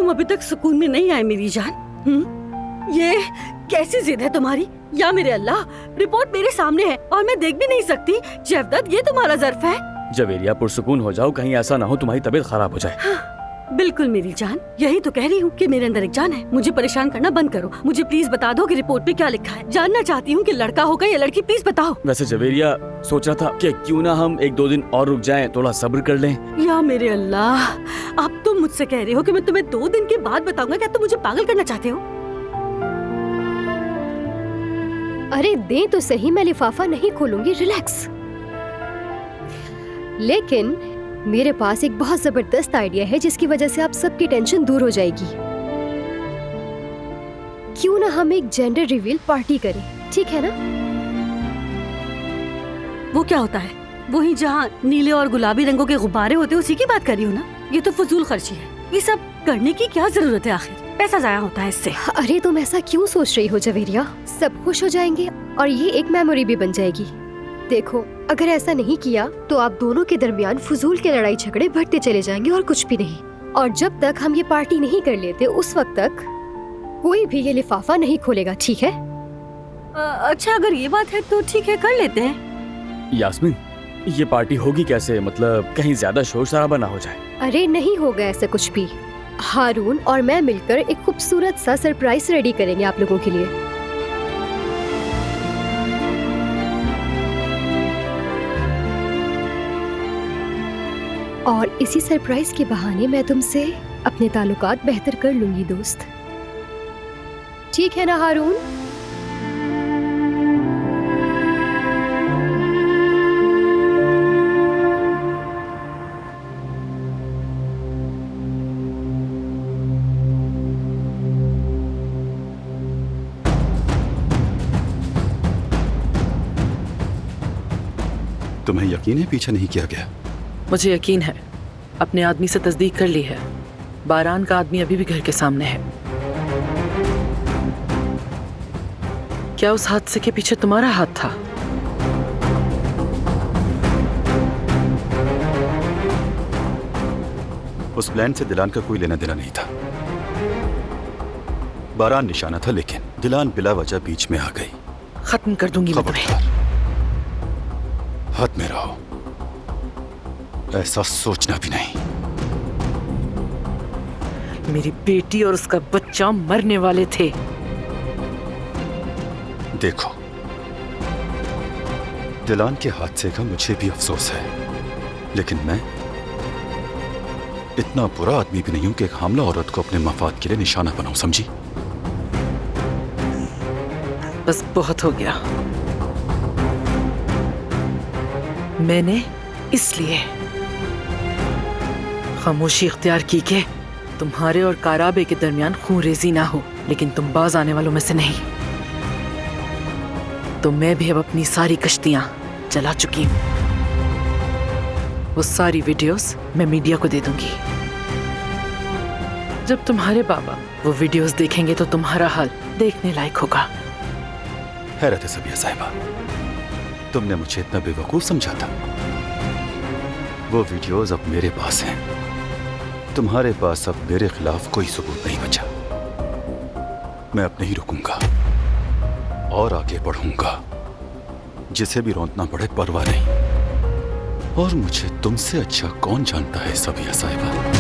तुम अभी तक सुकून में नहीं आए मेरी जान। ये कैसी जिद है तुम्हारी? या मेरे अल्लाह, रिपोर्ट मेरे सामने है और मैं देख भी नहीं सकती। जवदत, ये तुम्हारा ज़र्फ है? जवेरिया, पुरसुकून हो जाओ, कहीं ऐसा ना हो तुम्हारी तबीयत खराब हो जाए। हाँ, बिल्कुल मेरी जान, यही तो कह रही हूँ कि मेरे अंदर एक जान है। मुझे परेशान करना बंद करो। मुझे प्लीज बता दो कि रिपोर्ट में क्या लिखा है। जानना चाहती हूँ कि लड़का होगा या लड़की, प्लीज बताओ। वैसे जवेरिया, सोच रहा था कि क्यों ना हम 1-2 दिन और रुक जाएं, थोड़ा सब्र कर लें। या मेरे अल्लाह, अब तुम मुझसे कह रहे हो कि मैं तुम्हें 2 दिन के बाद बताऊंगा? क्या तुम मुझे पागल करना चाहते हो? अरे दे तो सही, मैं लिफाफा नहीं खोलूंगी, रिलैक्स। लेकिन मेरे पास एक बहुत जबरदस्त आइडिया है जिसकी वजह से आप सबकी टेंशन दूर हो जाएगी। क्यों ना हम एक जेंडर रिवील पार्टी करें, ठीक है ना? वो क्या होता है? वही जहाँ नीले और गुलाबी रंगों के गुब्बारे होते हैं, उसी की बात कर रही हो ना? ये तो फजूल खर्ची है। ये सब करने की क्या जरूरत है? आखिर पैसा जाया होता है इससे। अरे तुम ऐसा क्यों सोच रही हो जवेरिया? सब खुश हो जाएंगे और ये एक मेमोरी भी बन जाएगी। देखो, अगर ऐसा नहीं किया तो आप दोनों के दरमियान फजूल के लड़ाई झगड़े बढ़ते चले जाएंगे और कुछ भी नहीं। और जब तक हम ये पार्टी नहीं कर लेते, उस वक्त तक कोई भी ये लिफाफा नहीं खोलेगा, ठीक है? अच्छा, अगर ये बात है तो ठीक है, कर लेते हैं। यास्मीन, ये पार्टी होगी कैसे? मतलब कहीं ज्यादा शोर शराबा ना हो जाए। अरे नहीं होगा ऐसा कुछ भी। हारून और मैं मिलकर एक खूबसूरत सा सरप्राइज रेडी करेंगे आप लोगों के लिए। और इसी सरप्राइज के बहाने मैं तुमसे अपने ताल्लुकात बेहतर कर लूंगी दोस्त। ठीक है ना हारून? तुम्हें यकीन है पीछे नहीं किया गया? मुझे यकीन है, अपने आदमी से तस्दीक कर ली है। बारान का आदमी अभी भी घर के सामने है। क्या उस हादसे के पीछे तुम्हारा हाथ था? उस प्लान से दिलान का कोई लेना देना नहीं था। बारान निशाना था, लेकिन दिलान बिला वजह बीच में आ गई। खत्म कर दूंगी मैं तुम्हें। हाथ में रहो, ऐसा सोचना भी नहीं। मेरी बेटी और उसका बच्चा मरने वाले थे। देखो, दिलान के हादसे का मुझे भी अफसोस है, लेकिन मैं इतना बुरा आदमी भी नहीं हूं कि एक हामला औरत को अपने मफाद के लिए निशाना बनाऊं, समझी? बस बहुत हो गया। मैंने इसलिए खामोशी इख्तियार की कि तुम्हारे और काराबे के दरमियान खूनरेजी ना हो, लेकिन तुम बाज आने वालों में से नहीं। तो मैं भी अब अपनी सारी कश्तियां चला चुकी हूं। वो सारी वीडियोस मैं मीडिया को दे दूंगी। जब तुम्हारे बाबा वो वीडियोस देखेंगे तो तुम्हारा हाल देखने लायक होगा। हैरत है सबिया साहिबा, तुमने मुझे इतना बेवकूफ समझा था। वो वीडियोस अब मेरे पास हैं। तुम्हारे पास अब मेरे खिलाफ कोई सबूत नहीं बचा। मैं अब नहीं रुकूंगा और आगे बढ़ूंगा। जिसे भी रोंदना पड़े परवाह नहीं। और मुझे तुमसे अच्छा कौन जानता है सबिया साहिबा।